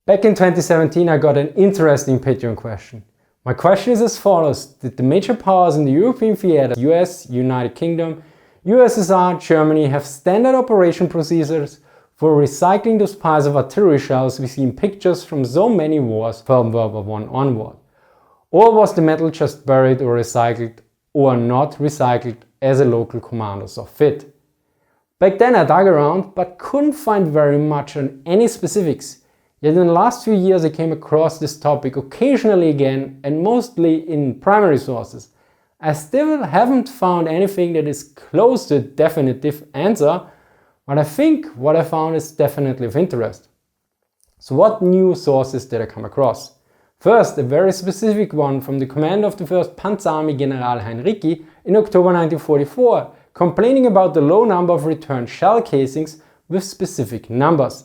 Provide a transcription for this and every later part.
Back in 2017 I got an interesting Patreon question. My question is as follows: did the major powers in the European theater, US, United Kingdom, USSR, Germany, have standard operation procedures for recycling those piles of artillery shells we see in pictures from so many wars from World War I onward? Or was the metal just buried or recycled or not recycled as a local commander saw fit? Back then I dug around but couldn't find very much on any specifics. Yet in the last few years I came across this topic occasionally again, and mostly in primary sources. I still haven't found anything that is close to a definitive answer, but I think what I found is definitely of interest. So what new sources did I come across? First, a very specific one from the commander of the 1st Panzerarmy, General Heinrichy, in October 1944, complaining about the low number of returned shell casings with specific numbers.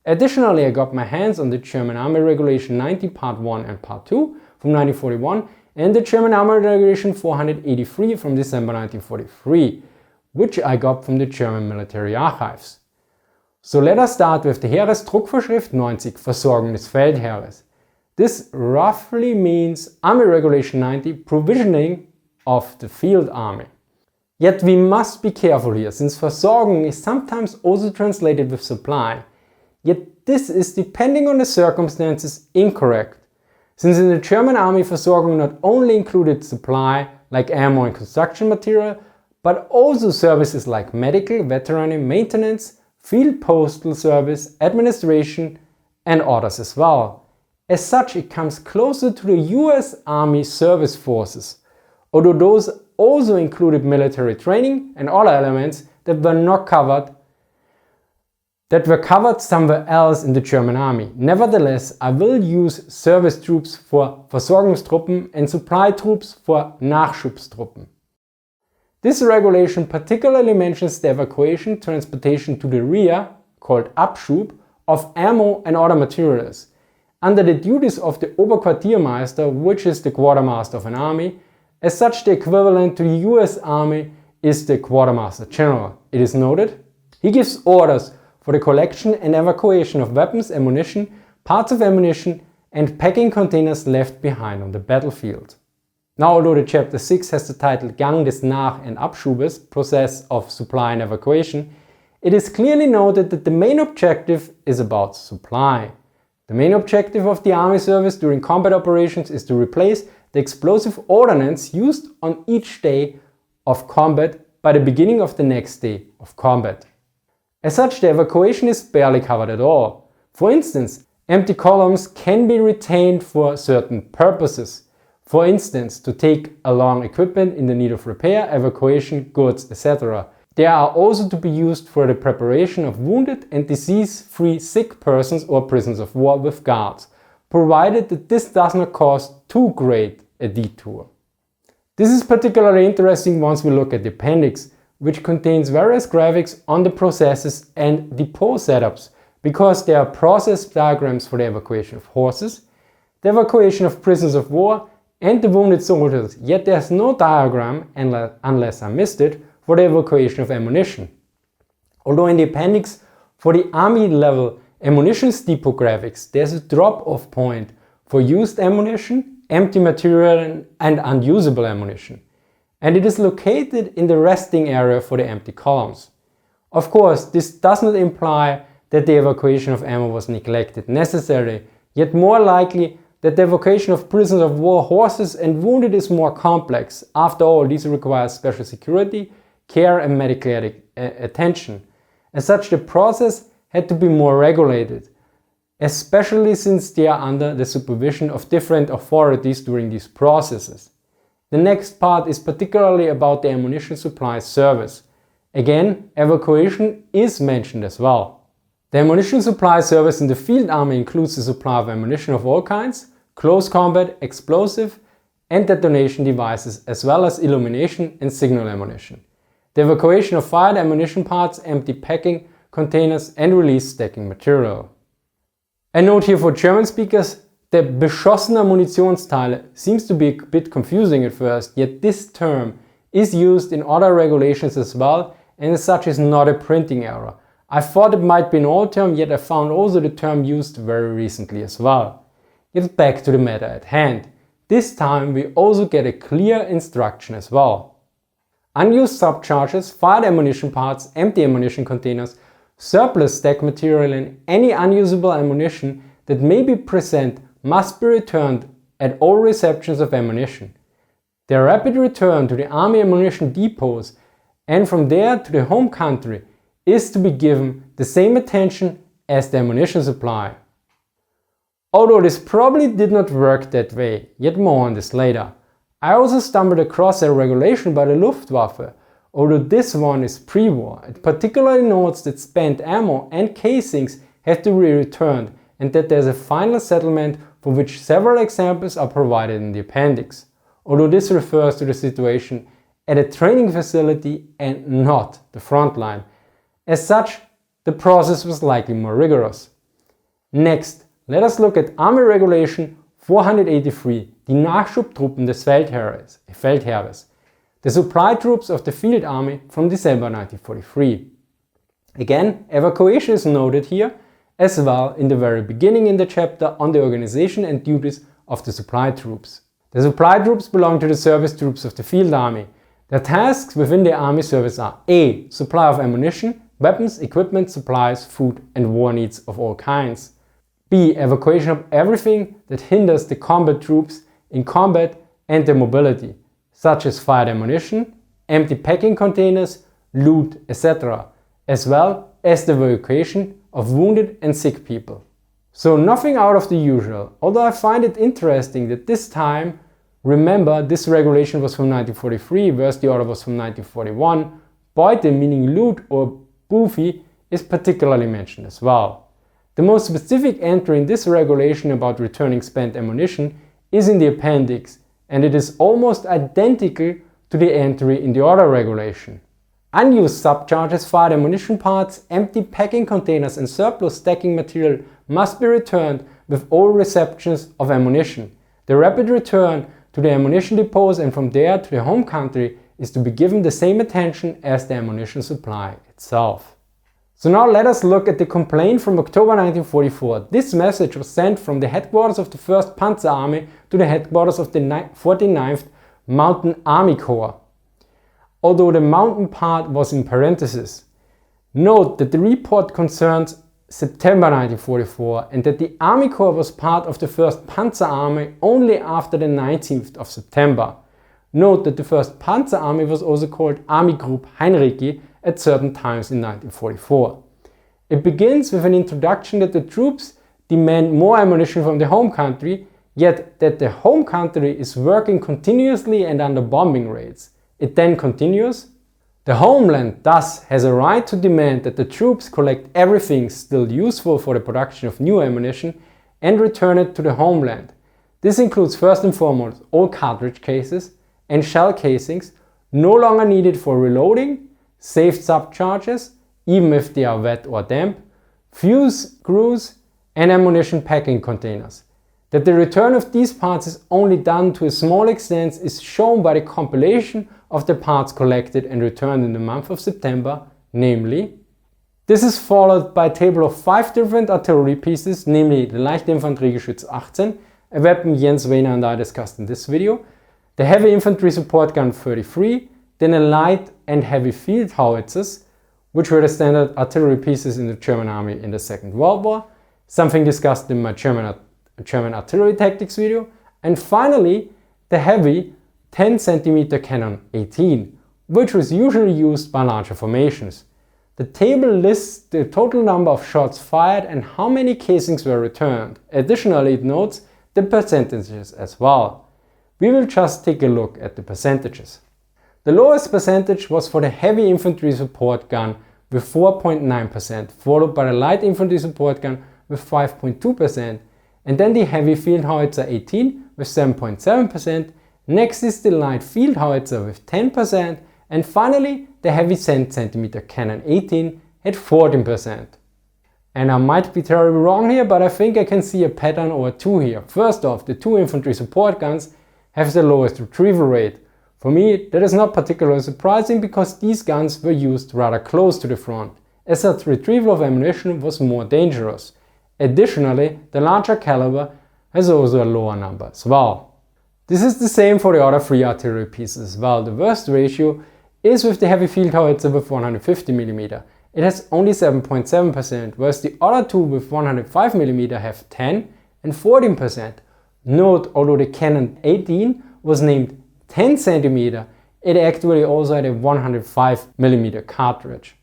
Additionally, I got my hands on the German Army Regulation 90 Part 1 and Part 2 from 1941 and the German Army Regulation 483 from December 1943, which I got from the German military archives. So let us start with the Heeresdruckvorschrift 90, Versorgung des Feldheeres. This roughly means Army Regulation 90, provisioning of the field army. Yet we must be careful here, since Versorgung is sometimes also translated with supply. Yet this is, depending on the circumstances, incorrect, since in the German army Versorgung not only included supply like ammo and construction material, but also services like medical, veterinary, maintenance, field postal service, administration and others as well. As such, it comes closer to the US Army service forces, although those also included military training and other elements that were covered somewhere else in the German army. Nevertheless, I will use service troops for Versorgungstruppen and supply troops for Nachschubstruppen. This regulation particularly mentions the evacuation, transportation to the rear, called Abschub, of ammo and other materials, under the duties of the Oberquartiermeister, which is the quartermaster of an army. As such, the equivalent to the US Army is the Quartermaster General. It is noted, he gives orders for the collection and evacuation of weapons, ammunition, parts of ammunition and packing containers left behind on the battlefield. Now, although the chapter 6 has the title Gang des Nach- und Abschubes, process of supply and evacuation, it is clearly noted that the main objective is about supply. The main objective of the army service during combat operations is to replace the explosive ordnance used on each day of combat by the beginning of the next day of combat. As such, the evacuation is barely covered at all. For instance, empty columns can be retained for certain purposes. For instance, to take along equipment in the need of repair, evacuation, goods, etc. They are also to be used for the preparation of wounded and disease-free sick persons or prisoners of war with guards, provided that this does not cause too great a detour. This is particularly interesting once we look at the appendix, which contains various graphics on the processes and depot setups, because there are process diagrams for the evacuation of horses, the evacuation of prisoners of war and the wounded soldiers, yet there's no diagram, unless I missed it, for the evacuation of ammunition. Although in the appendix for the army level ammunition depot graphics, there's a drop-off point for used ammunition, empty material and unusable ammunition. And it is located in the resting area for the empty columns. Of course, this does not imply that the evacuation of ammo was neglected necessarily, yet more likely that the evacuation of prisoners of war, horses and wounded is more complex. After all, these require special security, care and medical attention. As such, the process had to be more regulated, especially since they are under the supervision of different authorities during these processes. The next part is particularly about the ammunition supply service. Again, evacuation is mentioned as well. The ammunition supply service in the field army includes the supply of ammunition of all kinds, close combat, explosive and detonation devices, as well as illumination and signal ammunition. The evacuation of fired ammunition parts, empty packing containers and release stacking material. A note here for German speakers, the beschossener Munitionsteile seems to be a bit confusing at first, yet this term is used in other regulations as well and as such is not a printing error. I thought it might be an old term, yet I found also the term used very recently as well. Yet back to the matter at hand. This time we also get a clear instruction as well. Unused subcharges, fired ammunition parts, empty ammunition containers, surplus stack material and any unusable ammunition that may be present must be returned at all receptions of ammunition. Their rapid return to the army ammunition depots and from there to the home country is to be given the same attention as the ammunition supply. Although this probably did not work that way, yet more on this later. I also stumbled across a regulation by the Luftwaffe, although this one is pre-war. It particularly notes that spent ammo and casings have to be returned and that there is a final settlement for which several examples are provided in the appendix. Although this refers to the situation at a training facility and not the front line. As such, the process was likely more rigorous. Next, let us look at Army Regulation 483, die Nachschubtruppen des Feldheeres, the supply troops of the Field Army from December 1943. Again, evacuation is noted here, as well in the very beginning in the chapter on the organization and duties of the supply troops. The supply troops belong to the service troops of the Field Army. Their tasks within the Army service are A. Supply of ammunition, weapons, equipment, supplies, food and war needs of all kinds. B. Evacuation of everything that hinders the combat troops in combat and their mobility, such as fired ammunition, empty packing containers, loot, etc., as well as the evacuation of wounded and sick people. So nothing out of the usual, although I find it interesting that this time, remember this regulation was from 1943, whereas the other was from 1941, Beute meaning loot or Booty is particularly mentioned as well. The most specific entry in this regulation about returning spent ammunition is in the appendix, and it is almost identical to the entry in the other regulation. Unused subcharges, fired ammunition parts, empty packing containers and surplus stacking material must be returned with all receptions of ammunition. The rapid return to the ammunition depots and from there to the home country is to be given the same attention as the ammunition supply itself. So now let us look at the complaint from October 1944. This message was sent from the headquarters of the 1st Panzer Army to the headquarters of the 49th Mountain Army Corps, although the mountain part was in parentheses. Note that the report concerns September 1944 and that the Army Corps was part of the 1st Panzer Army only after the 19th of September. Note that the 1st Panzer Army was also called Army Group Heinrici at certain times in 1944. It begins with an introduction that the troops demand more ammunition from the home country, yet that the home country is working continuously and under bombing raids. It then continues, the homeland thus has a right to demand that the troops collect everything still useful for the production of new ammunition and return it to the homeland. This includes first and foremost all cartridge cases and shell casings no longer needed for reloading, saved subcharges, even if they are wet or damp, fuse screws and ammunition packing containers. That the return of these parts is only done to a small extent is shown by the compilation of the parts collected and returned in the month of September, namely, this is followed by a table of 5 different artillery pieces, namely the Leichte Infanteriegeschütz 18, a weapon Jens Wehner and I discussed in this video, the Heavy Infantry Support Gun 33, then a light and heavy field howitzers, which were the standard artillery pieces in the German army in the Second World War, something discussed in my German artillery tactics video, and finally the heavy 10 cm cannon 18, which was usually used by larger formations. The table lists the total number of shots fired and how many casings were returned. Additionally, it notes the percentages as well. We will just take a look at the percentages. The lowest percentage was for the heavy infantry support gun with 4.9%, followed by the light infantry support gun with 5.2%, and then the heavy field howitzer 18 with 7.7%, next is the light field howitzer with 10%, and finally the heavy 10 cm cannon 18 at 14%. And I might be terribly wrong here, but I think I can see a pattern or two here. First off, the 2 infantry support guns have the lowest retrieval rate. For me, that is not particularly surprising because these guns were used rather close to the front. as such retrieval of ammunition was more dangerous. Additionally, the larger caliber has also a lower number as well. This is the same for the other 3 artillery pieces as well. The worst ratio is with the heavy field howitzer with 150mm. It has only 7.7%, whereas the other 2 with 105mm have 10 and 14%. Note, although the cannon 18 was named 10 cm, it actually also had a 105mm cartridge.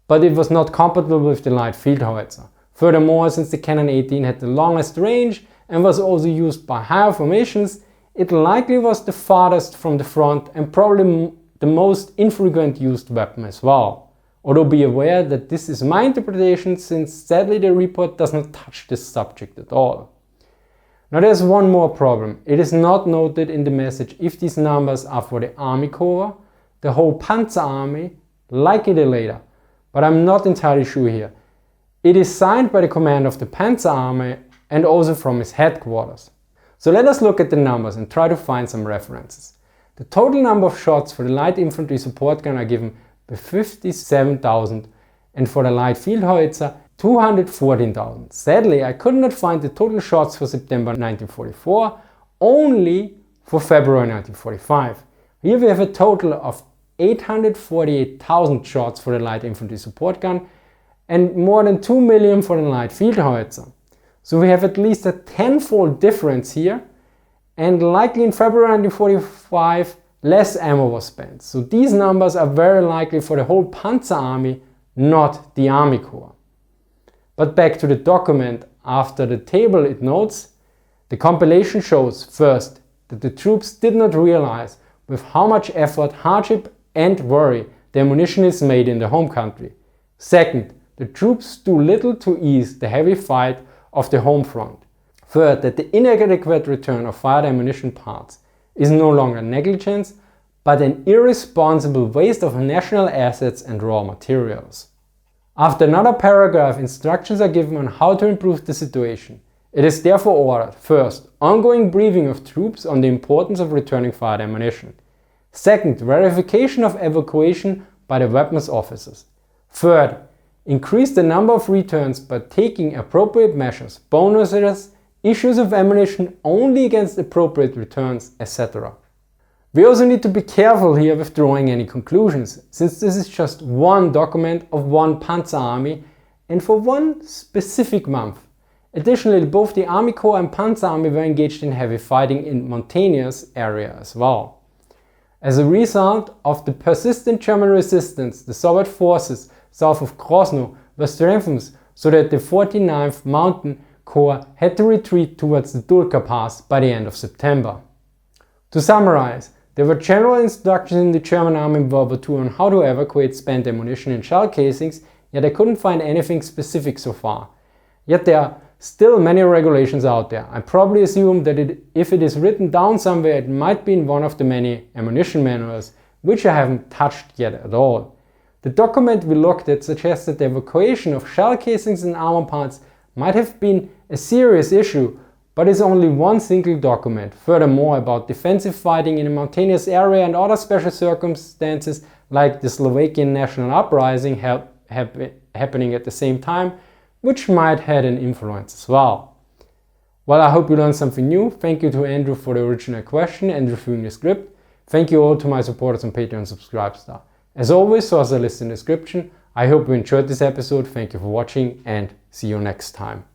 But it was not compatible with the light field howitzer. Furthermore, since the cannon 18 had the longest range and was also used by higher formations, it likely was the farthest from the front and probably the most infrequent used weapon as well. Although be aware that this is my interpretation, since sadly the report does not touch this subject at all. Now there's one more problem. It is not noted in the message if these numbers are for the Army Corps, the whole Panzer Army, likely the later, but I'm not entirely sure here. It is signed by the commander of the Panzer Army and also from his headquarters. So let us look at the numbers and try to find some references. The total number of shots for the light infantry support gun are given by 57,000 and for the light field howitzer 214,000. Sadly, I could not find the total shots for September 1944, only for February 1945. Here we have a total of 848,000 shots for the light infantry support gun and more than 2 million for the light field howitzer. So we have at least a tenfold difference here, and likely in February 1945 less ammo was spent. So these numbers are very likely for the whole Panzer Army, not the Army Corps. But back to the document, after the table it notes, the compilation shows first that the troops did not realize with how much effort, hardship and worry the ammunition is made in the home country. Second, the troops do little to ease the heavy fight of the home front. Third, that the inadequate return of fired ammunition parts is no longer negligence, but an irresponsible waste of national assets and raw materials. After another paragraph, instructions are given on how to improve the situation. It is therefore ordered, first, ongoing briefing of troops on the importance of returning fired ammunition. Second, verification of evacuation by the weapons officers. Third, increase the number of returns by taking appropriate measures, bonuses, issues of ammunition only against appropriate returns, etc. We also need to be careful here with drawing any conclusions, since this is just one document of one Panzer Army and for one specific month. Additionally, both the Army Corps and Panzer Army were engaged in heavy fighting in mountainous area as well. As a result of the persistent German resistance, the Soviet forces south of Grozno were strengthened so that the 49th Mountain Corps had to retreat towards the Dulka Pass by the end of September. To summarize, there were general instructions in the German Army in World War II on how to evacuate spent ammunition in shell casings, yet I couldn't find anything specific so far. Yet there are still many regulations out there. I probably assume that if it is written down somewhere, it might be in one of the many ammunition manuals, which I haven't touched yet at all. The document we looked at suggests that the evacuation of shell casings and armor parts might have been a serious issue, but is only one single document. Furthermore, about defensive fighting in a mountainous area and other special circumstances like the Slovakian national uprising happening at the same time, which might have an influence as well. Well, I hope you learned something new. Thank you to Andrew for the original question and reviewing the script. Thank you all to my supporters on Patreon and Subscribestar. As always, source are listed in the description. I hope you enjoyed this episode. Thank you for watching and see you next time.